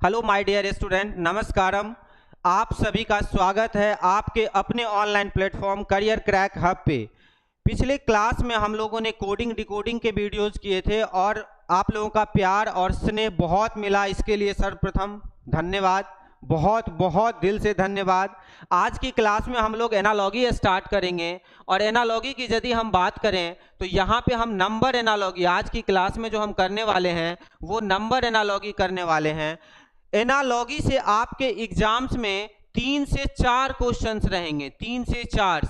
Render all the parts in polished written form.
Hello my dear student, नमस्कारम। आप सभी का स्वागत है आपके अपने online platform career crack hub पे। पिछले क्लास में हम लोगों ने कोडिंग डिकोडिंग के वीडियोस किए थे और आप लोगों का प्यार और स्नेह बहुत मिला। इसके लिए सर्वप्रथम धन्यवाद, बहुत बहुत दिल से धन्यवाद। आज की क्लास में हम लोग एनालॉजी स्टार्ट करेंगे और एनालॉजी की यदि हम बात करें तो यहाँ पे हम नंबर एनालॉजी आज की क्लास में जो हम करने वाले हैं वो नंबर एनालॉजी करने वाले हैं। एनालॉजी से आपके एग्जाम्स में 3 से 4 क्वेश्चंस रहेंगे, 3 से 4।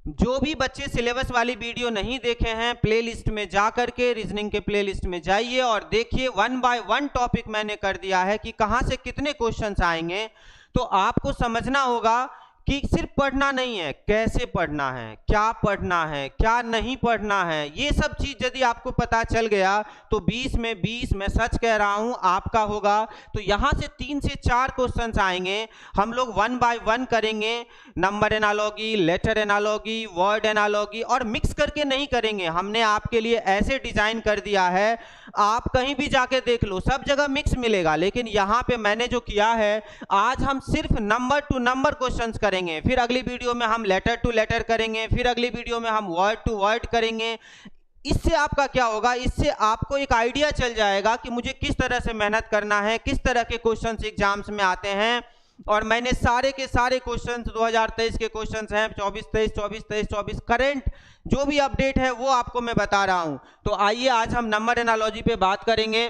जो भी बच्चे सिलेबस वाली वीडियो नहीं देखे हैं प्लेलिस्ट में जा करके रीजनिंग के प्लेलिस्ट में जाइए और देखिए 1 बाय 1 टॉपिक मैंने कर दिया है कि कहां से कितने क्वेश्चंस आएंगे। तो आपको समझना होगा कि सिर्फ पढ़ना नहीं है, कैसे पढ़ना है, क्या पढ़ना है, क्या नहीं पढ़ना है, ये सब चीज यदि आपको पता चल गया तो 20 में 20 मैं सच कह रहा हूं आपका होगा। तो यहां से 3 से 4 क्वेश्चंस आएंगे, हम लोग 1 बाय 1 करेंगे। Number analogy, letter analogy, word analogy और मिक्स करके नहीं करेंगे। हमने आपके लिए ऐसे डिजाइन कर दिया है, आप कहीं भी जाके देख लो सब जगह मिक्स मिलेगा, लेकिन यहां पे मैंने जो किया है आज हम सिर्फ नंबर टू नंबर क्वेश्चंस करेंगे, फिर अगली वीडियो में हम लेटर टू लेटर करेंगे, फिर अगली वीडियो में हम वर्ड टू वर्ड करेंगे। इससे आपका क्या होगा, इससे आपको एक आइडिया चल जाएगा कि मुझे किस तरह से मेहनत करना है, किस तरह के क्वेश्चंस एग्जाम्स में आते हैं। और मैंने सारे के सारे क्वेश्चंस 2023 के क्वेश्चंस हैं, 24-23, 24-23, 24 करंट जो भी अपडेट है वो आपको मैं बता रहा हूं। तो आइए आज हम नंबर एनालॉजी पे बात करेंगे।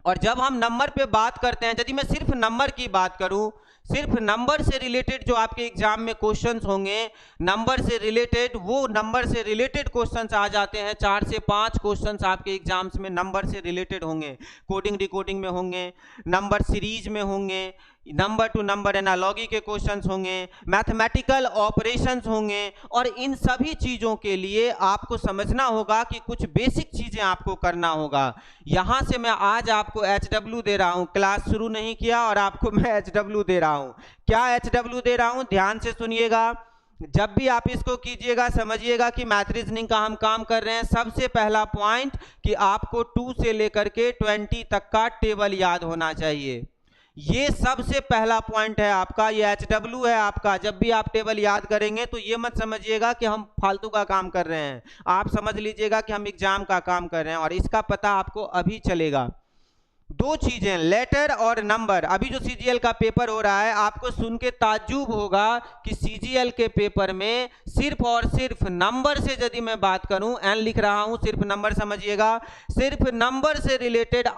और जब हम नंबर पे बात करते हैं, यदि मैं सिर्फ नंबर की बात करूं, सिर्फ नंबर से रिलेटेड जो आपके एग्जाम में क्वेश्चंस होंगे, नंबर से रिलेटेड, वो नंबर से रिलेटेड क्वेश्चंस आ जाते हैं। 4 से 5 क्वेश्चंस आपके एग्जाम्स में नंबर से रिलेटेड होंगे, कोडिंग डिकोडिंग में होंगे, नंबर सीरीज में होंगे, नंबर टू नंबर एनालॉजी के क्वेश्चंस होंगे, मैथमेटिकल ऑपरेशंस होंगे। और इन सभी चीजों के लिए आपको समझना होगा कि कुछ बेसिक चीजें आपको करना होगा। यहां से मैं आज आपको HW दे रहा हूं, क्लास शुरू नहीं किया और आपको मैं HW दे रहा हूं। क्या HW दे रहा हूं, ध्यान से सुनिएगा। जब भी आप इसको कीजिएगा समझिएगा कि मैथ रीजनिंग का हम काम कर रहे हैं। सबसे पहला पॉइंट कि आपको 2 से लेकर के 20 तक का टेबल याद होना चाहिए। ये सबसे पहला पॉइंट है आपका, ये HW है आपका। जब भी आप टेबल याद करेंगे तो ये मत समझिएगा कि हम फालतू का काम कर रहे हैं, आप समझ लीजिएगा कि हम एग्जाम का काम कर रहे हैं और इसका पता आपको अभी चलेगा। 2 चीजें, लेटर और नंबर। अभी जो CGL का पेपर हो रहा है, आपको सुन के ताज्जुब होगा कि CGL के पेपर में सिर्फ और सिर्फ नंबर से यदि मैं बात करूं, एन लिख रहा हूं, सिर्फ नंबर समझिएगा, सिर्फ नंबर से रिलेटेड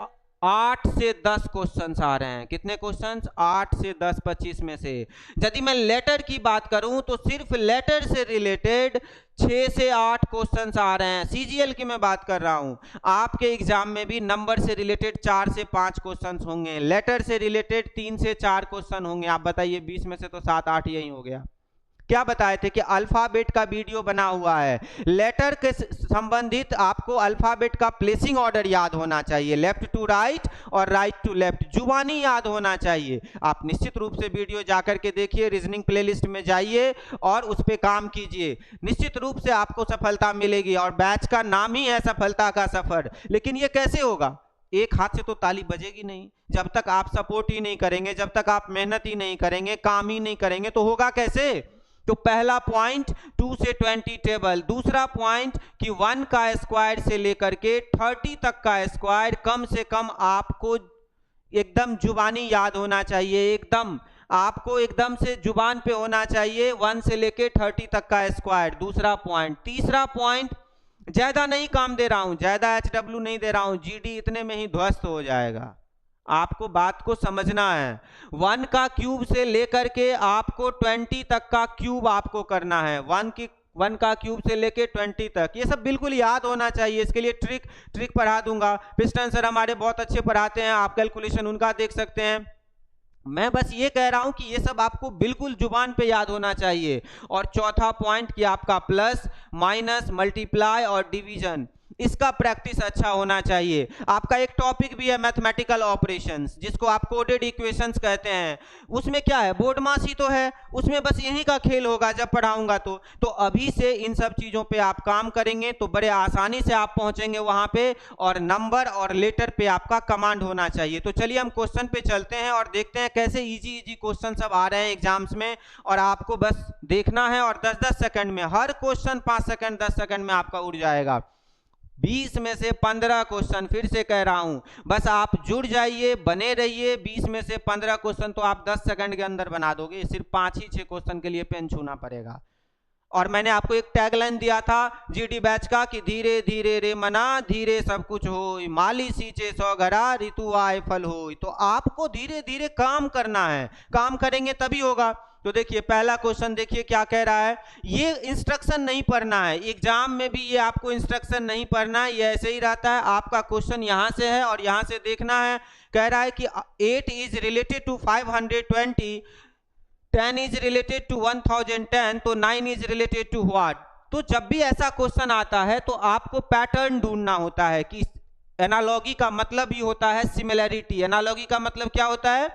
8 से 10 क्वेश्चंस आ रहे हैं। कितने क्वेश्चंस? 8 से 10, 25 में से। यदि मैं लेटर की बात करूं तो सिर्फ लेटर से रिलेटेड 6 से 8 क्वेश्चंस आ रहे हैं। CGL की मैं बात कर रहा हूं, आपके एग्जाम में भी नंबर से रिलेटेड 4 से 5 क्वेश्चंस होंगे, लेटर से रिलेटेड 3 से 4 क्वेश्चन होंगे। आप बताइए 20 में से तो 7-8 यही हो गया। क्या बताए थे कि अल्फाबेट का वीडियो बना हुआ है। लेटर के संबंधित आपको अल्फाबेट का प्लेसिंग ऑर्डर याद होना चाहिए, लेफ्ट टू राइट और राइट टू लेफ्ट, जुबानी याद होना चाहिए। आप निश्चित रूप से वीडियो जाकर के देखिए, रीजनिंग प्लेलिस्ट में जाइए और उस पर काम कीजिए, निश्चित रूप से आपको सफलता मिलेगी। और बैच का नाम ही है सफलता का सफर। लेकिन ये कैसे होगा? एक हाथ से तो ताली बजेगी नहीं, जब तक आप सपोर्ट ही नहीं करेंगे, जब तक आप मेहनत ही नहीं करेंगे, काम ही नहीं करेंगे तो होगा कैसे? तो पहला पॉइंट 2 से 20 टेबल। दूसरा पॉइंट कि 1 का स्क्वायर से लेकर के 30 तक का स्क्वायर कम से कम आपको एकदम जुबानी याद होना चाहिए, एकदम आपको एकदम से जुबान पे होना चाहिए, 1 से लेके 30 तक का स्क्वायर। दूसरा पॉइंट। तीसरा पॉइंट, ज्यादा नहीं काम दे रहा हूं, ज्यादा HW नहीं दे रहा हूं, GD इतने में ही ध्वस्त हो जाएगा। आपको बात को समझना है। 1 का क्यूब से लेकर के आपको 20 तक का क्यूब आपको करना है, 1 का क्यूब से लेके 20 तक, ये सब बिल्कुल याद होना चाहिए। इसके लिए ट्रिक पढ़ा दूंगा, पिस्टन सर हमारे बहुत अच्छे पढ़ाते हैं, आप कैलकुलेशन उनका देख सकते हैं। मैं बस ये कह रहा हूं कि ये सब आपको बिल्कुल जुबान पे याद होना चाहिए। और चौथा पॉइंट कि आपका प्लस, माइनस, मल्टीप्लाई और डिवीजन, इसका प्रैक्टिस अच्छा होना चाहिए। आपका एक टॉपिक भी है मैथमेटिकल ऑपरेशंस, जिसको आप कोडेड इक्वेशंस कहते हैं। उसमें क्या है, बोर्ड मास ही तो है, उसमें बस यही का खेल होगा जब पढ़ाऊंगा तो अभी से इन सब चीजों पे आप काम करेंगे तो बड़े आसानी से आप पहुंचेंगे वहां पे, और नंबर और लेटर पे आपका कमांड होना चाहिए। तो चलिए हम क्वेश्चन पे चलते हैं और देखते हैं कैसे इजी इजी क्वेश्चन सब आ रहे हैं एग्जाम्स में, और आपको बस देखना है और 10-10 सेकंड में, हर क्वेश्चन 5 सेकंड 10 सेकंड में आपका उड़ जाएगा। 20 में से 15 क्वेश्चन, फिर से कह रहा हूं, बस आप जुड़ जाइए, बने रहिए। 20 में से 15 क्वेश्चन तो आप 10 सेकंड के अंदर बना दोगे। सिर्फ 5 ही 6 क्वेश्चन के लिए पेन छूना पड़ेगा। और मैंने आपको एक टैगलाइन दिया था जीडी बैच का कि धीरे धीरे रे मना, धीरे सब कुछ होई, माली सींचे सौ घरा, ऋतु आए फल होई। तो आपको धीरे धीरे काम करना है, काम करेंगे तभी होगा। तो देखिए पहला क्वेश्चन देखिए क्या कह रहा है। ये इंस्ट्रक्शन नहीं पढ़ना है, एग्जाम में भी ये आपको इंस्ट्रक्शन नहीं पढ़ना है, ये ऐसे ही रहता है। आपका क्वेश्चन यहां से है और यहां से देखना है। कह रहा है कि 8 is related to 520, 10 is related to 1010, तो 9 इज रिलेटेड टू व्हाट। तो जब भी ऐसा क्वेश्चन आता है तो आपको पैटर्न ढूंढना होता है कि एनालॉगी का मतलब ही होता है सिमिलैरिटी। एनालॉगी का मतलब क्या होता है,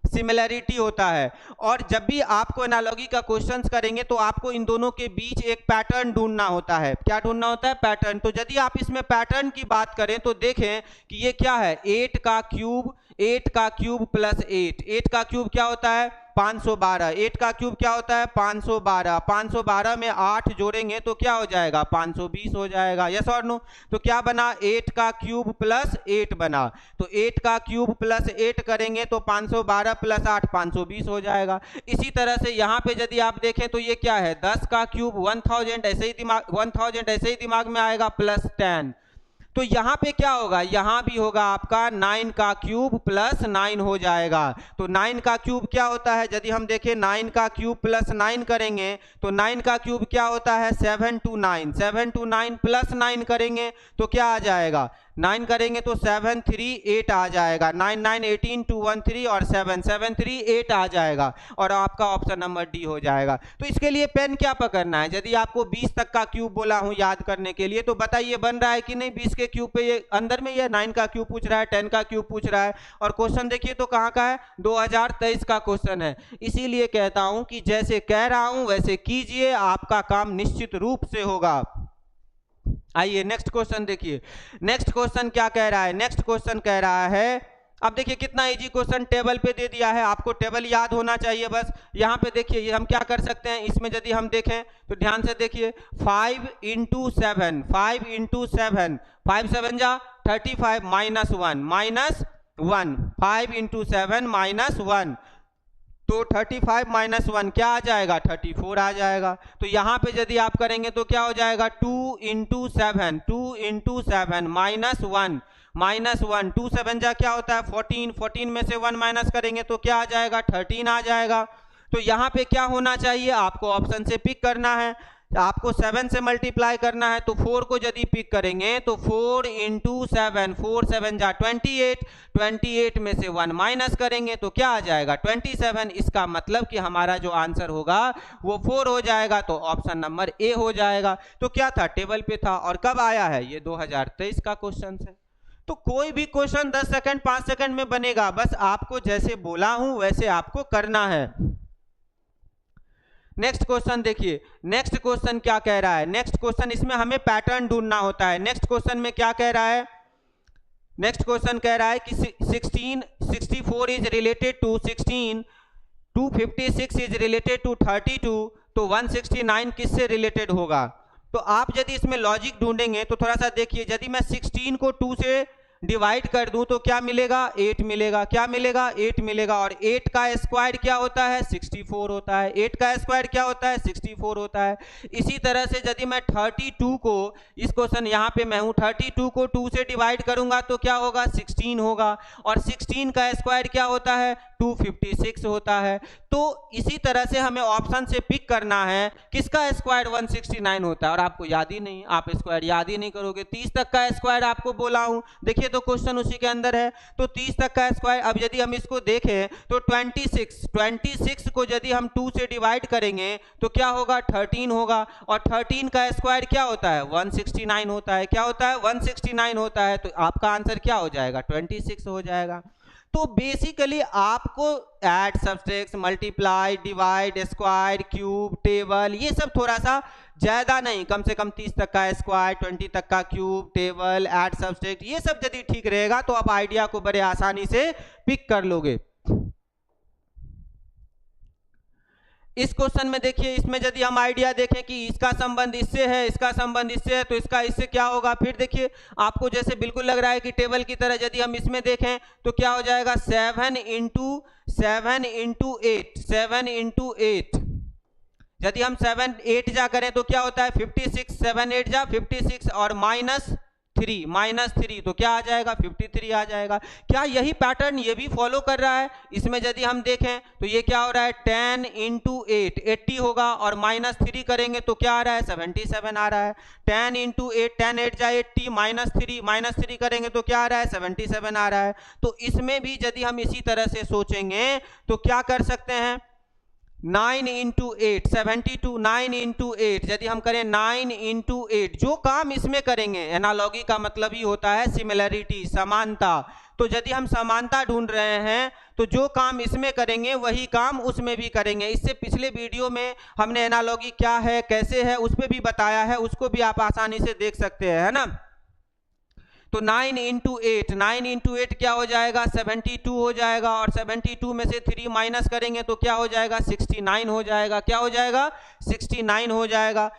सिमिलैरिटी होता है। और जब भी आपको एनालॉगी का क्वेश्चंस करेंगे तो आपको इन दोनों के बीच एक पैटर्न ढूंढना होता है। क्या ढूंढना होता है, पैटर्न। तो यदि आप इसमें पैटर्न की बात करें तो देखें कि ये क्या है, 8 का क्यूब, 8 का क्यूब प्लस 8, 8 का क्यूब क्या होता है 512, 8 का क्यूब क्या होता है 512, 512 में 8 जोड़ेंगे तो क्या हो जाएगा 520 हो जाएगा। यस और नो। तो क्या बना, 8 का क्यूब प्लस 8 बना। तो 8 का क्यूब प्लस 8 करेंगे तो 512 प्लस 8 520 हो जाएगा। इसी तरह से यहाँ पे यदि आप देखें तो ये क्या है, 10 का क्यूब 1000, ऐसे ही दिमाग में आएगा प्लस 10। तो यहाँ पे क्या होगा, यहाँ भी होगा आपका 9 का क्यूब प्लस 9 हो जाएगा। तो 9 का क्यूब क्या होता है, यदि हम देखें 9 का क्यूब प्लस 9 करेंगे तो 9 का क्यूब क्या होता है 729, 729 प्लस 9 करेंगे तो क्या आ जाएगा, 9 करेंगे तो 738 आ जाएगा। 9 9 18 213 और 738 आ जाएगा, और आपका ऑप्शन नंबर डी हो जाएगा। तो इसके लिए पेन क्या पकड़ना है, यदि आपको 20 तक का क्यूब बोला हूं याद करने के लिए तो बताइए बन रहा है कि नहीं। 20 के क्यूब पे ये अंदर में ये 9 का क्यूब पूछ रहा है, 10 का क्यूब पूछ रहा है, और क्वेश्चन देखिए तो कहां का है, 2023 का क्वेश्चन है। इसीलिए कहता हूं कि जैसे कह रहा हूं वैसे कीजिए, आपका काम निश्चित रूप से होगा। आइए नेक्स्ट क्वेश्चन देखिए। नेक्स्ट क्वेश्चन क्या कह रहा है, नेक्स्ट क्वेश्चन कह रहा है, अब देखिए कितना इजी क्वेश्चन टेबल पे दे दिया है, आपको टेबल याद होना चाहिए बस। यहाँ पे देखिए हम क्या कर सकते हैं, इसमें यदि हम देखें तो ध्यान से देखिए 5 इंटू 7, 5 इंटू 7, 5 7 जा 35 माइनस 1, 5 इंटू 7 माइनस 1, तो 35 माइनस 1 क्या आ जाएगा 34 आ जाएगा। तो यहाँ पे यदि आप करेंगे तो क्या हो जाएगा 2 इंटू 7, 2 इंटू 7 माइनस 1, 2 7 जा क्या होता है 14, 14 में से 1 माइनस करेंगे तो क्या आ जाएगा 13 आ जाएगा। तो यहाँ पे क्या होना चाहिए, आपको ऑप्शन से पिक करना है, आपको 7 से मल्टीप्लाई करना है। तो 4 को यदि पिक करेंगे तो 4 इंटू 7, 4 7 जा 28, 28 में से 1 माइनस करेंगे तो क्या आ जाएगा 27। इसका मतलब कि हमारा जो आंसर होगा वो 4 हो जाएगा, तो ऑप्शन नंबर ए हो जाएगा। तो क्या था, टेबल पे था, और कब आया है, ये 2023 का क्वेश्चन है। तो कोई भी क्वेश्चन 10 सेकंड 5 सेकंड में बनेगा, बस आपको जैसे बोला हूं वैसे आपको करना है। नेक्स्ट क्वेश्चन देखिए, नेक्स्ट क्वेश्चन क्या कह रहा है, नेक्स्ट क्वेश्चन इसमें हमें पैटर्न ढूंढना होता है। नेक्स्ट क्वेश्चन में क्या कह रहा है, नेक्स्ट क्वेश्चन कह रहा है कि 64 is related to 16, 256 is related to 32, तो 169 किससे रिलेटेड होगा। तो आप यदि इसमें लॉजिक ढूंढेंगे तो थोड़ा सा देखिए, यदि मैं 16 को 2 से डिवाइड कर दूं तो क्या मिलेगा 8 मिलेगा, क्या मिलेगा 8 मिलेगा। और 8 का स्क्वायर क्या होता है 64 होता है, 8 का स्क्वायर क्या होता है 64 होता है। इसी तरह से यदि मैं 32 को, इस क्वेश्चन यहाँ पे मैं हूँ, 32 को 2 से डिवाइड करूंगा तो क्या होगा 16 होगा, और 16 का स्क्वायर क्या होता है 256 होता है। तो इसी तरह से हमें ऑप्शन से पिक करना है किसका स्क्वायर 169 होता है, और आपको याद ही नहीं, आप स्क्वायर याद ही नहीं करोगे। 30 तक का स्क्वायर आपको बोला हूं, देखिए तो क्वेश्चन उसी के अंदर है। तो 30 तक का स्क्वायर, अब यदि हम इसको देखें तो 26 को यदि हम 2 से डिवाइड करेंगे तो क्या होगा, 13 होगा, और 13 का स्क्वायर क्या होता है, 169 होता है। क्या होता है, 169 होता है। तो आपका आंसर क्या हो जाएगा, 26 हो जाएगा। तो बेसिकली आपको add, subtract, multiply, divide, square, cube, table, ये सब थोड़ा सा ज्यादा नहीं, कम से कम 30 तक का स्क्वायर, 20 तक का क्यूब, टेबल, ऐड, सब्सट्रैक्ट, ये सब यदि ठीक रहेगा तो आप आइडिया को बड़े आसानी से पिक कर लोगे। इस क्वेश्चन में देखिए, इसमें यदि हम आइडिया देखें कि इसका संबंध इससे है, इसका संबंध इससे है, तो इसका इससे क्या होगा। फिर देखिए आपको जैसे बिल्कुल लग रहा है कि टेबल की तरह, यदि हम इसमें देखें तो क्या हो जाएगा, 7 इंटू 8। यदि हम 7 8 जा करें तो क्या होता है, 56, 7 8 जा 56, और -3 तो क्या आ जाएगा, 53 आ जाएगा। क्या यही पैटर्न ये भी फॉलो कर रहा है। इसमें यदि हम देखें तो ये क्या हो रहा है, 10 इंटू 8 80 होगा, और -3 करेंगे तो क्या आ रहा है, 77 आ रहा है। 10 इंटू 8, 10 8 जा 80, -3 करेंगे तो क्या आ रहा है, 77 आ रहा है। तो इसमें भी यदि हम इसी तरह से सोचेंगे तो क्या कर सकते हैं, 9 इंटू 8 72, 9 इंटू 8 यदि हम करें 9 इंटू 8, जो काम इसमें करेंगे, एनालॉगी का मतलब ही होता है सिमिलरिटी, समानता। तो यदि हम समानता ढूंढ रहे हैं तो जो काम इसमें करेंगे वही काम उसमें भी करेंगे। इससे पिछले वीडियो में हमने एनालॉगी क्या है, कैसे है, उस पर भी बताया है, उसको भी आप आसानी से देख सकते हैं, है ना। तो 9 इंटू 8 क्या हो जाएगा, 72 हो जाएगा, और 72 में से 3 माइनस करेंगे तो क्या हो जाएगा, 69 हो जाएगा। क्या हो जाएगा, 69 हो जाएगा।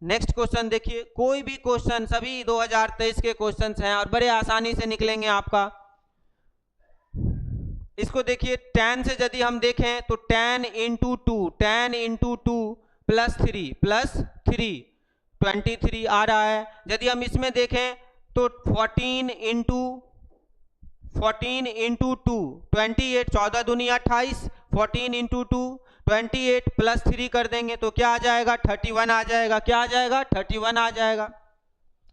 नेक्स्ट क्वेश्चन देखिए, कोई भी क्वेश्चन, सभी 2023 के क्वेश्चंस हैं और बड़े आसानी से निकलेंगे आपका। इसको देखिए, 10 से यदि हम देखें तो 10 इंटू 2 प्लस 3 23 आ रहा है। यदि हम इसमें देखें तो 14 इंटू 2 28, 14 दूनी 28, 14 इंटू 2 28 प्लस 3 कर देंगे तो क्या आ जाएगा, 31 आ जाएगा। क्या आ जाएगा, 31 आ जाएगा।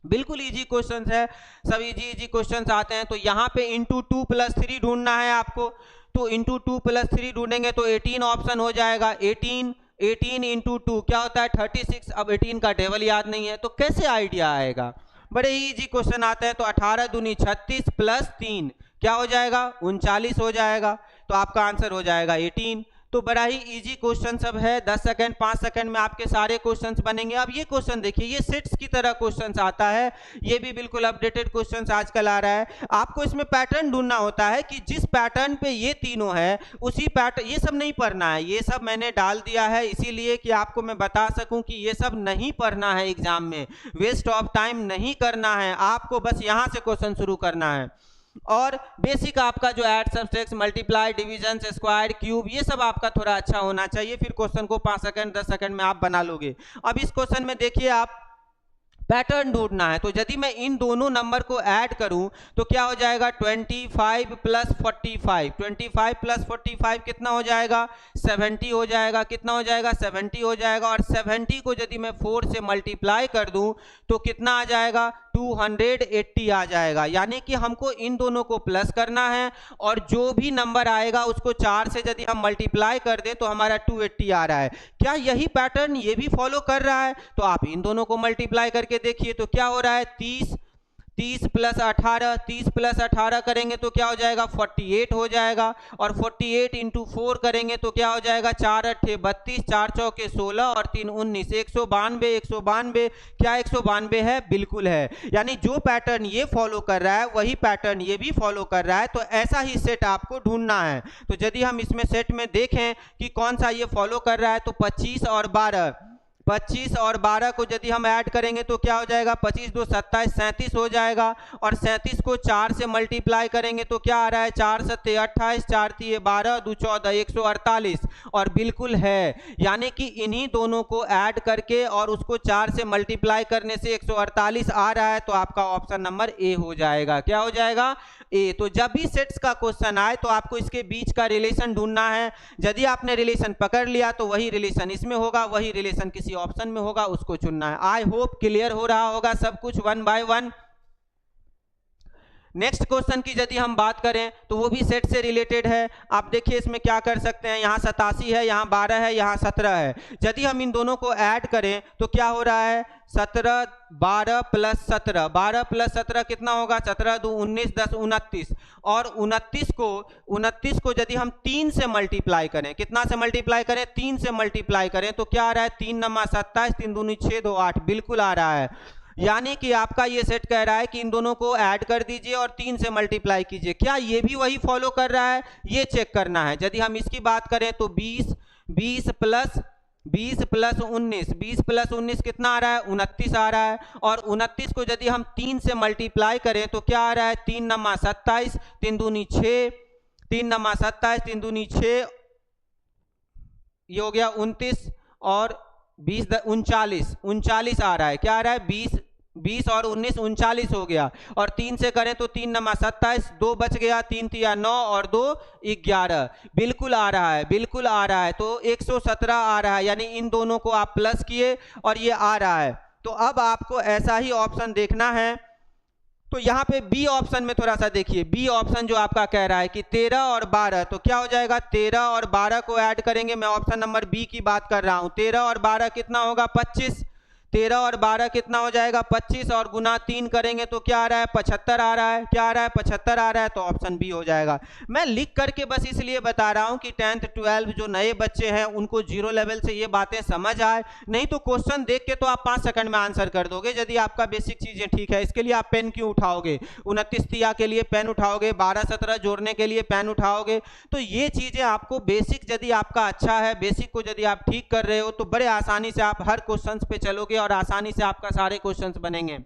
बिल्कुल इजी क्वेश्चन है, सब इजी क्वेश्चन आते हैं। तो यहाँ पे इंटू 2 प्लस 3 ढूंढना है आपको, तो इंटू 2 प्लस 3 ढूंढेंगे तो 18 ऑप्शन हो जाएगा। 18 इंटू 2 क्या होता है, 36। अब 18 का टेबल याद नहीं है तो कैसे आइडिया आएगा, बड़े ही इजी क्वेश्चन आते हैं। तो 18 दूनी 36 प्लस 3 क्या हो जाएगा, 39 हो जाएगा। तो आपका आंसर हो जाएगा 18। तो बड़ा ही इजी क्वेश्चन सब है, 10 सेकंड 5 सेकंड में आपके सारे क्वेश्चंस बनेंगे। अब ये क्वेश्चन देखिए, ये सेट्स की तरह क्वेश्चंस आता है, ये भी बिल्कुल अपडेटेड क्वेश्चंस आजकल आ रहा है। आपको इसमें पैटर्न ढूंढना होता है कि जिस पैटर्न पे ये तीनों है उसी पैटर्न, ये सब नहीं पढ़ना है, ये सब मैंने डाल दिया है इसीलिए कि आपको मैं बता सकूं कि ये सब नहीं पढ़ना है, एग्जाम में वेस्ट ऑफ टाइम नहीं करना है, आपको बस यहां से क्वेश्चन शुरू करना है। और बेसिक आपका जो add, subtract, multiply, division, square, cube, ये सब आपका थोड़ा अच्छा होना चाहिए, फिर क्वेश्चन को 5 सेकंड 10 सेकंड में आप बना लोगे। अब इस क्वेश्चन में देखिए, आप पैटर्न ढूंढना है। तो यदि मैं इन दोनों नंबर को ऐड करूं तो क्या हो जाएगा, 25 प्लस 45, 25 प्लस 45 कितना हो जाएगा, 70 हो जाएगा। कितना हो जाएगा, 70 हो जाएगा। और 70 को यदि मैं 4 से मल्टीप्लाई कर दूं तो कितना आ जाएगा, 280 आ जाएगा। यानी कि हमको इन दोनों को प्लस करना है और जो भी नंबर आएगा उसको 4 से यदि हम मल्टीप्लाई कर दें तो हमारा 280 आ रहा है। क्या यही पैटर्न ये भी फॉलो कर रहा है? तो आप इन दोनों को मल्टीप्लाई करके देखिए तो क्या हो रहा है, 30 प्लस 18, 30 प्लस 18 करेंगे तो क्या हो जाएगा, 48 हो जाएगा। और 48 इंटू 4 करेंगे तो क्या हो जाएगा, 4 8 32, 4 चौके 16 और 3 19, 192। 192 क्या 192 है, बिल्कुल है। यानी जो पैटर्न ये फॉलो कर रहा है वही पैटर्न ये भी फॉलो कर रहा है। तो ऐसा ही सेट आपको ढूंढना है। तो यदि हम इसमें सेट में देखें कि कौन सा ये फॉलो कर रहा है तो 25 और 12 को यदि हम ऐड करेंगे तो क्या हो जाएगा, 25 2 27, 37 हो जाएगा। और 37 को 4 से मल्टीप्लाई करेंगे तो क्या आ रहा है, 4 7 28, 4 3 12 2 14, 148। और बिल्कुल है, यानी कि इन्हीं दोनों को ऐड करके और उसको 4 से मल्टीप्लाई करने से 148 आ रहा है। तो आपका ऑप्शन नंबर ए हो जाएगा। क्या हो जाएगा, ए। तो जब भी सेट्स का क्वेश्चन आए तो आपको इसके बीच का रिलेशन ढूंढना है। यदि आपने रिलेशन पकड़ लिया तो वही रिलेशन इसमें होगा, वही रिलेशन किसी ऑप्शन में होगा, उसको चुनना है। आई होप क्लियर हो रहा होगा सब कुछ one by one. Next question की यदि हम बात करें तो वो भी सेट से रिलेटेड है। आप देखिए इसमें क्या कर सकते हैं, यहाँ 87 है, यहाँ 12 है, यहाँ 17 है। यदि हम इन दोनों को ऐड करें तो क्या हो रहा है, 17 12 प्लस 17, 12 प्लस 17 कितना होगा, 17 2 19 10 29, और 29 को यदि हम 3 से मल्टीप्लाई करें, कितना से मल्टीप्लाई करें, 3 से मल्टीप्लाई करें तो क्या आ रहा है, 3 नमा 27, 3 दूनी 6 2 8, बिल्कुल आ रहा है। यानी कि आपका ये सेट कह रहा है कि इन दोनों को ऐड कर दीजिए और 3 से मल्टीप्लाई कीजिए। क्या ये भी वही फॉलो कर रहा है, ये चेक करना है। यदि हम इसकी बात करें तो 20 प्लस 19 कितना आ रहा है, 29 आ रहा है। और 29 को यदि हम 3 से मल्टीप्लाई करें तो क्या आ रहा है, 3 नमा 27, 3 दूनी 6, 3 नमा 27, 3 दूनी 6, ये हो गया 29 और 20 39 आ रहा है। क्या आ रहा है, 20 और 19 39 हो गया। और 3 से करें तो 3 नमा 27, 2 बच गया, 3 तिया 9 और 2 11, बिल्कुल आ रहा है, बिल्कुल आ रहा है। तो 117 आ रहा है, यानी इन दोनों को आप प्लस किए और ये आ रहा है। तो अब आपको ऐसा ही ऑप्शन देखना है। तो यहाँ पे बी ऑप्शन में थोड़ा सा देखिए, बी ऑप्शन जो आपका कह रहा है कि 13 और 12, तो क्या हो जाएगा, 13 और 12 को ऐड करेंगे। मैं ऑप्शन नंबर बी की बात कर रहा हूँ। 13 और 12 कितना होगा, 25, 13 और 12 कितना हो जाएगा, 25, और गुना 3 करेंगे तो क्या आ रहा है, 75 आ रहा है। क्या आ रहा है, 75 आ रहा है। तो ऑप्शन बी हो जाएगा। मैं लिख करके बस इसलिए बता रहा हूं कि 10th 12 जो नए बच्चे हैं उनको जीरो लेवल से ये बातें समझ आए, नहीं तो क्वेश्चन देख के तो आप 5 सेकंड में आंसर कर दोगे यदि आपका बेसिक चीजें ठीक है। इसके लिए आप पेन क्यों उठाओगे, 29 तिया के लिए पेन उठाओगे, 12 17 जोड़ने के लिए पेन उठाओगे। तो ये चीजें आपको बेसिक यदि आपका अच्छा है, बेसिक को यदि आप ठीक कर रहे हो तो बड़े आसानी से आप हर क्वेश्चन पे चलोगे और आसानी से आपका सारे क्वेश्चंस बनेंगे।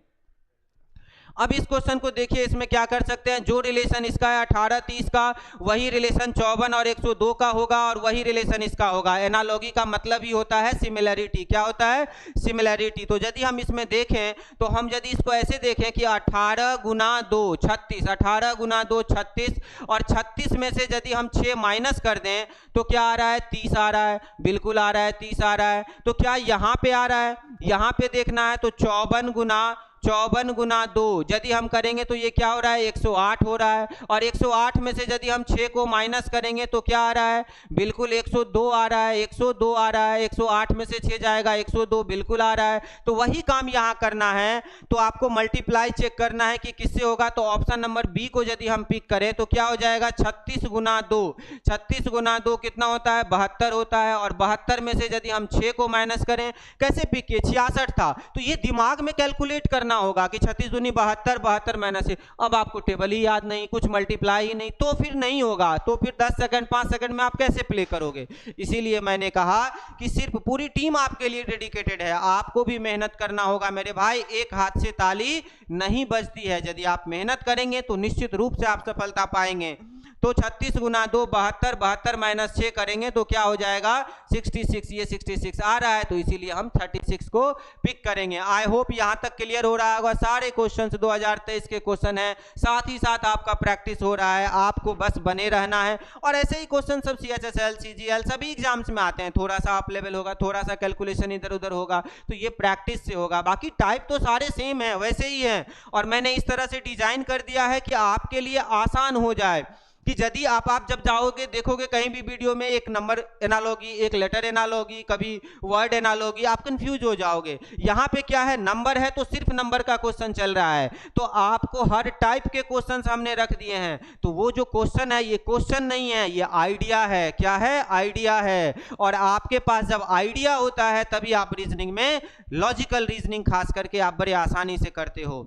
अब इस क्वेश्चन को देखिए, इसमें क्या कर सकते हैं, जो रिलेशन इसका है 18 30 का, वही रिलेशन 54 और 102 का होगा, और वही रिलेशन इसका होगा। एनालॉगी का मतलब ही होता है सिमिलैरिटी। क्या होता है, सिमिलैरिटी। तो यदि हम इसमें देखें तो हम यदि इसको ऐसे देखें कि 18 गुना 2 36, 18 गुना 2 36, और 36 में से यदि हम 6 माइनस कर दें तो क्या आ रहा है, 30 आ रहा है, बिल्कुल आ रहा है, 30 आ रहा है। तो क्या यहाँ पे आ रहा है, यहाँ पे देखना है तो 54 गुना 2 यदि हम करेंगे तो ये क्या हो रहा है, 108 हो रहा है। और 108 में से यदि हम 6 को माइनस करेंगे तो क्या आ रहा है, बिल्कुल 102 आ रहा है, 102 आ रहा है। 108 में से 6 जाएगा, 102 बिल्कुल आ रहा है। तो वही काम यहाँ करना है। तो आपको मल्टीप्लाई चेक करना है कि किससे होगा। तो ऑप्शन नंबर बी को यदि हम पिक करें तो क्या हो जाएगा, 36 गुना 2, 36 गुना 2 कितना होता है, 72 होता है। और 72 में से यदि हम 6 को माइनस करें, कैसे पिक किए, 66 था, तो ये दिमाग में कैलकुलेट करना होगा कि 36 दूनी 72, 72 माइनस है। अब आपको टेबल ही याद नहीं, कुछ मल्टीप्लाई ही नहीं, तो फिर नहीं होगा। तो फिर 10 सेकंड 5 सेकंड में आप कैसे प्ले करोगे। इसीलिए मैंने कहा कि सिर्फ पूरी टीम आपके लिए डेडिकेटेड है, आपको भी मेहनत करना होगा मेरे भाई। एक हाथ से ताली नहीं बजती है, यदि आप मेहनत करेंगे तो निश्चित रूप से आप सफलता पाएंगे। तो 36 गुना 2 72, 72 माइनस 6 करेंगे तो क्या हो जाएगा, 66। ये 66 आ रहा है, तो इसीलिए हम 36 को पिक करेंगे। आई होप यहां तक क्लियर हो रहा होगा। सारे क्वेश्चंस 2023 के क्वेश्चन हैं, साथ ही साथ आपका प्रैक्टिस हो रहा है, आपको बस बने रहना है। और ऐसे ही क्वेश्चन सब CHSL CGL सभी एग्जाम्स में आते हैं। थोड़ा सा अप लेवल होगा, थोड़ा सा कैलकुलेशन इधर उधर होगा, तो ये प्रैक्टिस से होगा। बाकी टाइप तो सारे सेम है, वैसे ही है। और मैंने इस तरह से डिजाइन कर दिया है कि आपके लिए आसान हो जाए, कि यदि आप जब जाओगे देखोगे कहीं भी वीडियो में एक नंबर एनालॉगी, एक लेटर एनालॉगी, कभी वर्ड एनालॉगी, आप कंफ्यूज हो जाओगे। यहाँ पे क्या है, नंबर है तो सिर्फ नंबर का क्वेश्चन चल रहा है। तो आपको हर टाइप के क्वेश्चन हमने रख दिए हैं। तो वो जो क्वेश्चन है ये क्वेश्चन नहीं है, ये आइडिया है। क्या है, आइडिया है। और आपके पास जब आइडिया होता है तभी आप रीजनिंग में, लॉजिकल रीजनिंग खास करके आप बड़े आसानी से करते हो।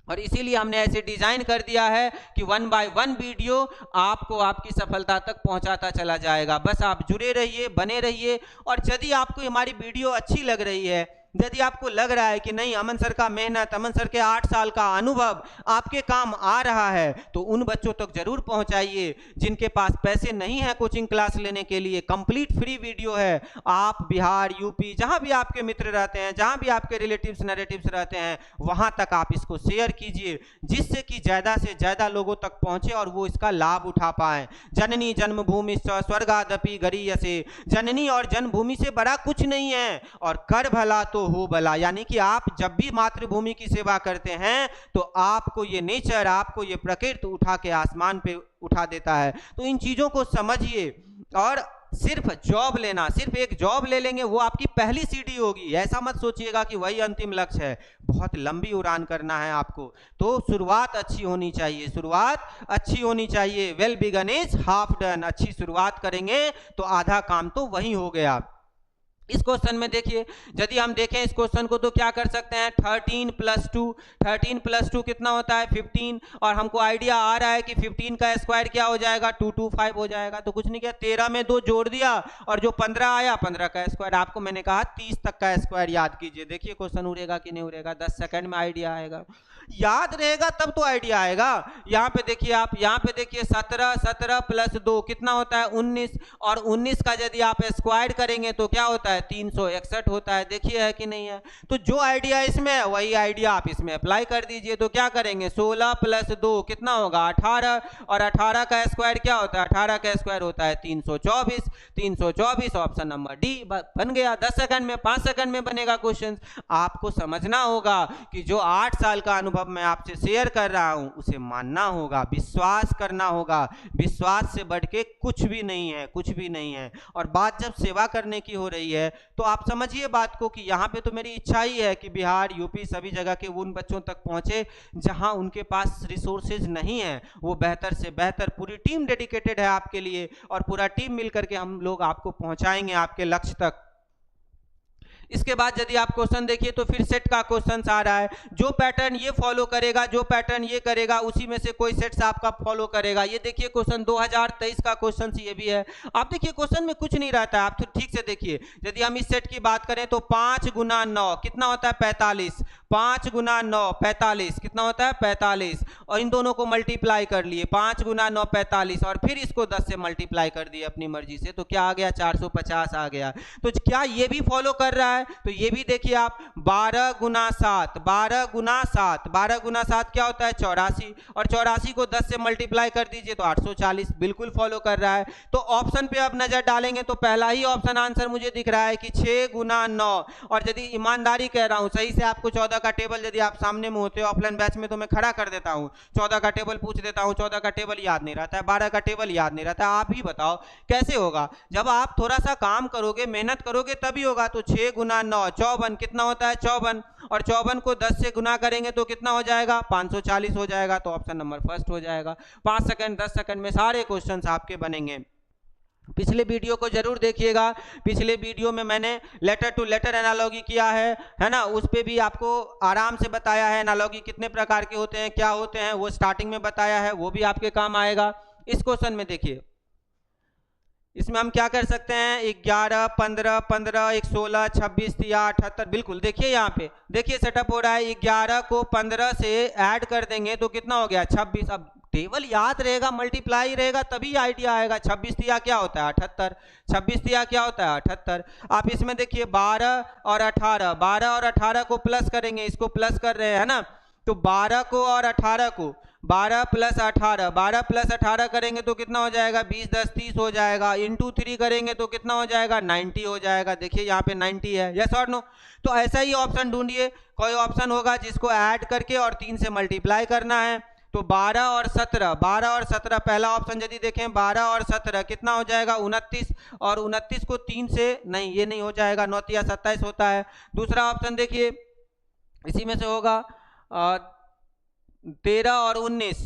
और इसीलिए हमने ऐसे डिजाइन कर दिया है कि 1 बाय 1 वीडियो आपको आपकी सफलता तक पहुंचाता चला जाएगा। बस आप जुड़े रहिए, बने रहिए। और यदि आपको हमारी वीडियो अच्छी लग रही है, यदि आपको लग रहा है कि नहीं अमन सर का मेहनत, अमन सर के 8 साल का अनुभव आपके काम आ रहा है, तो उन बच्चों तक जरूर पहुंचाइए जिनके पास पैसे नहीं है कोचिंग क्लास लेने के लिए। कंप्लीट फ्री वीडियो है। आप बिहार, यूपी, जहां भी आपके मित्र रहते हैं, जहां भी आपके रिलेटिव्स नेरेटिव्स रहते हैं, वहां तक आप इसको शेयर कीजिए, जिससे कि ज्यादा से ज्यादा लोगों तक पहुंचे और वो इसका लाभ उठा पाए। जननी जन्मभूमि स्वर्गादपि गरीयसे, जननी और जन्मभूमि से बड़ा कुछ नहीं है। और कर भला तो हो भला, यानी कि आप जब भी मातृभूमि की सेवा करते हैं तो आपको ये नेचर, आपको ये प्रकृति उठा के आसमान पे उठा देता है। तो इन चीजों को समझिए, और सिर्फ जॉब लेना, सिर्फ एक जॉब ले लेंगे वो आपकी पहली सीढ़ी होगी, ऐसा मत सोचिएगा कि वही अंतिम लक्ष्य है। बहुत लंबी उड़ान करना है आपको, तो शुरुआत अच्छी होनी चाहिए, शुरुआत अच्छी होनी चाहिए। Well begun is half done, अच्छी शुरुआत करेंगे तो आधा काम तो वही हो गया। इस क्वेश्चन में देखिए, यदि हम देखें इस क्वेश्चन को तो क्या कर सकते हैं, 13 + 2, 13 + 2 कितना होता है 15, और हमको आइडिया आ रहा है कि 15 का स्क्वायर क्या हो जाएगा 225 हो जाएगा। तो कुछ नहीं किया, 13 में 2 जोड़ दिया और जो 15 आया 15 का स्क्वायर, आपको मैंने कहा 30 तक का स्क्वायर याद कीजिए। देखिए क्वेश्चन उड़ेगा कि नहीं उड़ेगा, 10 सेकंड में आइडिया आएगा, याद रहेगा तब तो आइडिया आएगा। यहाँ पे देखिए आप, यहाँ पे देखिए 17 + 2 कितना होता है 19, और 19 का यदि आप स्क्वायर करेंगे तो क्या होता है 361 होता है। देखिए है कि नहीं है, तो जो आइडिया इसमें है वही आइडिया आप इसमें अप्लाई कर दीजिए। तो क्या करेंगे 16 + 2 कितना होगा 18, और 18 का स्क्वायर क्या होता है, 18 का स्क्वायर होता है 324, 324 ऑप्शन नंबर डी बन गया। 10 सेकंड में, 5 सेकंड में बनेगा क्वेश्चन। आपको समझना होगा कि जो 8 साल का अनुभव मैं आपसे शेयर कर रहा हूं उसे मानना होगा, विश्वास करना होगा। विश्वास से बढ़ के कुछ भी नहीं है, कुछ भी नहीं है। और बात जब सेवा करने की हो रही है तो आप समझिए बात को कि यहाँ पे तो मेरी इच्छा ही है कि बिहार, यूपी सभी जगह के उन बच्चों तक पहुंचे जहां उनके पास रिसोर्सेज नहीं है, वो बेहतर से बेहतर, पूरी टीम डेडिकेटेड है आपके लिए, और पूरा टीम मिलकर के हम लोग आपको पहुंचाएंगे आपके लक्ष्य तक। इसके बाद यदि आप क्वेश्चन देखिए तो फिर सेट का क्वेश्चन आ रहा है, जो पैटर्न ये फॉलो करेगा, जो पैटर्न ये करेगा, उसी में से कोई सेट्स आपका फॉलो करेगा। ये देखिए क्वेश्चन 2023 का क्वेश्चन ये भी है। आप देखिए क्वेश्चन में कुछ नहीं रहता है, आप तो ठीक से देखिए। यदि हम इस सेट की बात करें तो 5 × 9 कितना होता है 45, 5 × 9 45 कितना होता है 45, और इन दोनों को मल्टीप्लाई कर लिए, 5 × 9 45, और फिर इसको 10 से मल्टीप्लाई कर दिए अपनी मर्जी से, तो क्या आ गया 450 आ गया। तो क्या ये भी फॉलो कर रहा है, तो ये भी देखिए आप 12 × 7, 12 × 7, 12 × 7 क्या होता है 84, और 84 को 10 से मल्टीप्लाई कर दीजिए तो 840, बिल्कुल फॉलो कर रहा है। तो ऑप्शन पे अब नजर डालेंगे तो पहला ही ऑप्शन आंसर मुझे दिख रहा है कि 6 × 9, और यदि ईमानदारी कह रहा हूं सही से आपको 14 का टेबल यदि आप सामने में होते हो ऑफलाइन बैच में तो मैं खड़ा कर देता हूं, 14 का टेबल पूछ देता हूं, 14 का टेबल याद नहीं रहता है, 12 का टेबल याद नहीं रहता है। आप ही बताओ कैसे होगा, जब आप थोड़ा सा काम करोगे, मेहनत करोगे तभी होगा। तो 6 × 9 54 कितना होता है 54, और 54 को 10 से गुना करेंगे तो कितना हो जाएगा 540 हो जाएगा। तो ऑप्शन नंबर फर्स्ट हो जाएगा। 5 सेकंड 10 सेकंड में सारे क्वेश्चंस आपके बनेंगे। पिछले वीडियो को जरूर देखिएगा, पिछले वीडियो में मैंने लेटर टू लेटर एनालॉजी किया है ना, उस पे भी आपको आराम से बताया है एनालॉजी कितने प्रकार के होते हैं, क्या होते हैं, वो स्टार्टिंग में बताया है, वो भी आपके काम आएगा। इस क्वेश्चन में देखिए, इसमें हम क्या कर सकते हैं 11 15 15 1 16 26 3 78, बिल्कुल देखिए यहाँ पे देखिए सेटअप हो रहा है। 11 को 15 से ऐड कर देंगे तो कितना हो गया 26। अब टेबल याद रहेगा, मल्टीप्लाई रहेगा तभी आइडिया आएगा। 26 तिया क्या होता है 78, 26 तिया क्या होता है 78। आप इसमें देखिए 12 और 18, 12 और 18 को प्लस करेंगे, इसको प्लस कर रहे हैं ना, तो 12 को और 18 को 12 + 18, 12 + 18 करेंगे तो कितना हो जाएगा 20 10 30 हो जाएगा। इंटू 3 करेंगे तो कितना हो जाएगा 90 हो जाएगा। देखिए यहाँ पे 90 है, यस और नो। तो ऐसा ही ऑप्शन ढूंढिए, कोई ऑप्शन होगा जिसको ऐड करके और 3 से मल्टीप्लाई करना है। तो 12 और 17, 12 और 17 पहला ऑप्शन यदि देखें 12 और 17 कितना हो जाएगा 29, और 29 को 3 से नहीं, ये नहीं हो जाएगा, 9 तिया 27 होता है। दूसरा ऑप्शन देखिए इसी में से होगा 13 और 19,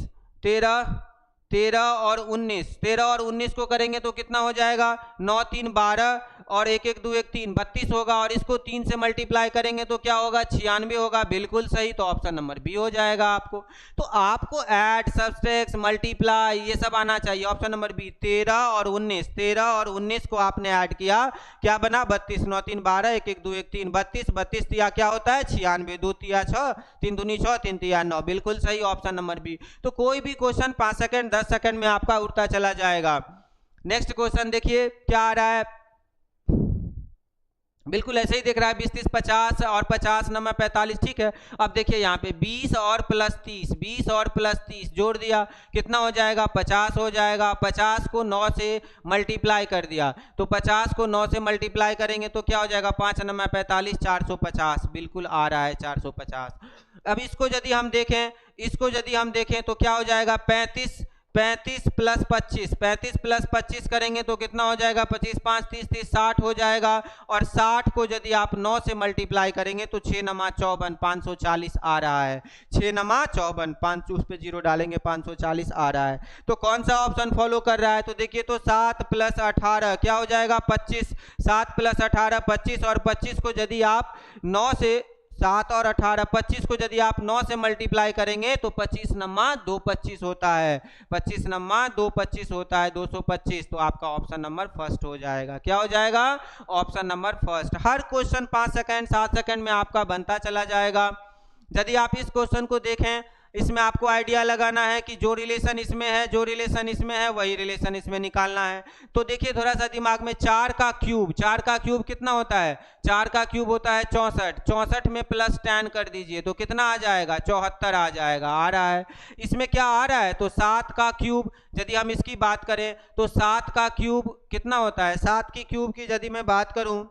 13 और 19 को करेंगे तो कितना हो जाएगा 9 3 12, और 1 1 2 1 3 32 होगा, और इसको 3 से मल्टीप्लाई करेंगे तो क्या होगा 96 होगा। बिल्कुल सही, तो ऑप्शन नंबर बी हो जाएगा आपको। तो आपको ऐड, सब्सट्रैक्ट, मल्टीप्लाई ये सब आना चाहिए। ऑप्शन नंबर बी 13 और 19 को आपने ऐड किया, क्या बना 32, 9 3 12 1 1 2 1 3 32, 32 तिया क्या होता है 96, 2 तिया 6, 3 दूनी 6, 3 तिया 9, बिल्कुल सही ऑप्शन नंबर बी। तो कोई भी क्वेश्चन 5 सेकंड 10 सेकंड में आपका उड़ता चला जाएगा। नेक्स्ट क्वेश्चन देखिए क्या आ रहा है, बिल्कुल ऐसे ही दिख रहा है, 20 30 50 और 50 9 45, ठीक है। अब देखिए यहाँ पे 20 और प्लस 30, 20 और प्लस 30 जोड़ दिया, कितना हो जाएगा, 50 हो जाएगा। 50 को 9 से मल्टीप्लाई कर दिया, तो 50 को 9 से मल्टीप्लाई करेंगे तो क्या हो जाएगा, 5 9 45, 450, बिल्कुल आ रहा है 450। अब इसको यदि हम देखें तो क्या हो जाएगा, 35 प्लस 25, 35 प्लस 25 करेंगे तो कितना हो जाएगा, 25 5 30 30 60 हो जाएगा। और 60 को यदि आप 9 से मल्टीप्लाई करेंगे तो 6 9 54, 540 आ रहा है। 6 9 54, 5 उस पे जीरो डालेंगे, 540 आ रहा है। तो कौन सा ऑप्शन फॉलो कर रहा है, तो देखिए तो 7 प्लस 18 क्या हो जाएगा, 25। 7 प्लस 18 25, और 25 को यदि आप 9 से 7 और 18 25 को यदि आप 9 से मल्टीप्लाई करेंगे तो 25 9 225 होता है। 25 9 225 होता है, 225। तो आपका ऑप्शन नंबर फर्स्ट हो जाएगा। क्या हो जाएगा, ऑप्शन नंबर फर्स्ट। हर क्वेश्चन 5 सेकंड 7 सेकंड में आपका बनता चला जाएगा। यदि आप इस क्वेश्चन को देखें, इसमें आपको आइडिया लगाना है कि जो रिलेशन इसमें है, जो रिलेशन इसमें है, वही रिलेशन इसमें निकालना है। तो देखिए थोड़ा सा दिमाग में, 4 का क्यूब कितना होता है, 4 का क्यूब होता है 64। 64 में प्लस 10 कर दीजिए तो कितना आ जाएगा, 74 आ जाएगा। आ रहा है, इसमें क्या आ रहा है, तो 7 का क्यूब, यदि हम इसकी बात करें तो 7 का क्यूब कितना होता है, 7 की क्यूब की यदि मैं बात करूं,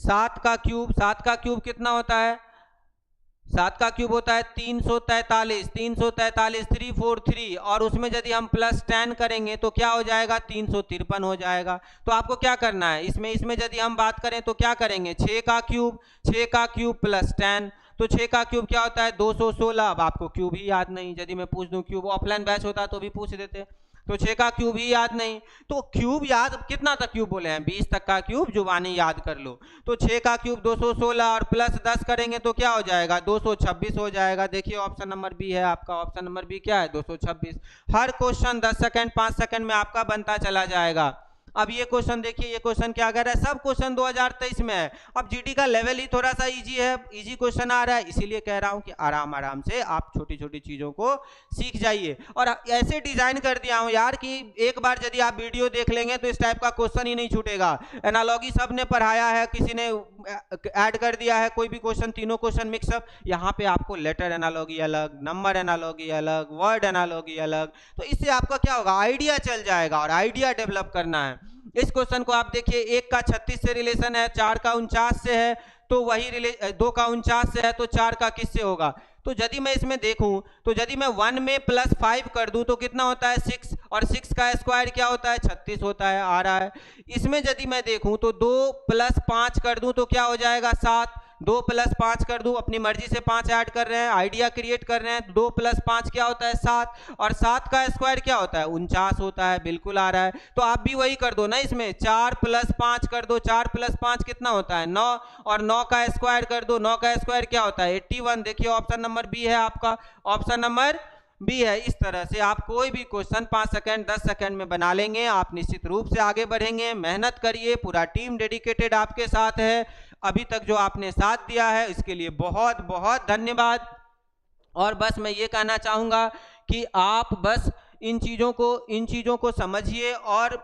7 का क्यूब कितना होता है, 7 का क्यूब होता है 343, 343 और उसमें यदि हम प्लस 10 करेंगे तो क्या हो जाएगा, 353 हो जाएगा। तो आपको क्या करना है, इसमें यदि हम बात करें तो क्या करेंगे, 6 का क्यूब प्लस 10, तो 6 का क्यूब क्या होता है, 216। अब आपको क्यूब ही याद नहीं, यदि मैं पूछ दूं क्यूब, ऑफलाइन बैच होता तो भी पूछ देते, तो 6 का क्यूब ही याद नहीं। तो क्यूब याद, कितना तक क्यूब बोले हैं, 20 तक का क्यूब जुबानी याद कर लो। तो 6 का क्यूब 216 और प्लस 10 करेंगे तो क्या हो जाएगा, 226 हो जाएगा। देखिए ऑप्शन नंबर बी है आपका, ऑप्शन नंबर बी क्या है, 226। हर क्वेश्चन 10 सेकंड 5 सेकंड में आपका बनता चला जाएगा। अब ये क्वेश्चन देखिए, ये क्वेश्चन क्या कर रहा है, सब क्वेश्चन 2023 में है। अब जीडी का लेवल ही थोड़ा सा इजी है, इजी क्वेश्चन आ रहा है, इसीलिए कह रहा हूं कि आराम आराम से आप छोटी छोटी चीजों को सीख जाइए। और ऐसे डिजाइन कर दिया हूं यार कि एक बार यदि आप वीडियो देख लेंगे तो इस टाइप का क्वेश्चन ही नहीं छूटेगा। एनालॉगी सब ने पढ़ाया है, किसी ने ऐड कर दिया है कोई भी क्वेश्चन, तीनों क्वेश्चन मिक्सअप। यहाँ पे आपको लेटर एनालॉगी अलग, नंबर एनालॉगी अलग, वर्ड एनालॉगी अलग, तो इससे आपका क्या होगा, आइडिया चल जाएगा और आइडिया डेवलप करना है। इस क्वेश्चन को आप देखिए, 1 का 36 से रिलेशन है, 4 का 49 से है, तो वही 2 का 49 से है, तो 4 का किससे होगा। तो यदि मैं इसमें देखूं तो यदि मैं 1 में प्लस 5 कर दूं तो कितना होता है, 6, और 6 का स्क्वायर क्या होता है, 36 होता है। आ रहा है, इसमें यदि मैं देखूं तो 2 प्लस 5 कर दूं तो क्या हो जाएगा, 7। 2 प्लस 5 कर दूं, अपनी मर्जी से 5 ऐड कर रहे हैं, आइडिया क्रिएट कर रहे हैं। 2 प्लस 5 क्या होता है, 7, और 7 का स्क्वायर क्या होता है, 49 होता है। बिल्कुल आ रहा है, तो आप भी वही कर दो ना, इसमें 4 प्लस 5 कर दो, 4 प्लस 5 कितना होता है, 9, और 9 का स्क्वायर कर दो, 9 का स्क्वायर क्या होता है, 81। देखिए ऑप्शन नंबर बी है आपका, ऑप्शन नंबर बी है। इस तरह से आप कोई भी क्वेश्चन 5 सेकंड 10 सेकंड में बना लेंगे, आप निश्चित रूप से आगे बढ़ेंगे। मेहनत करिए, पूरा टीम डेडिकेटेड आपके साथ है। अभी तक जो आपने साथ दिया है इसके लिए बहुत बहुत धन्यवाद। और बस मैं ये कहना चाहूँगा कि आप बस इन चीज़ों को समझिए और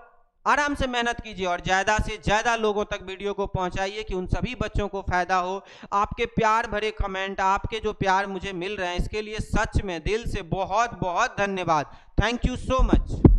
आराम से मेहनत कीजिए और ज़्यादा से ज़्यादा लोगों तक वीडियो को पहुंचाइए कि उन सभी बच्चों को फ़ायदा हो। आपके प्यार भरे कमेंट, आपके जो प्यार मुझे मिल रहे हैं, इसके लिए सच में दिल से बहुत बहुत धन्यवाद। Thank you so much.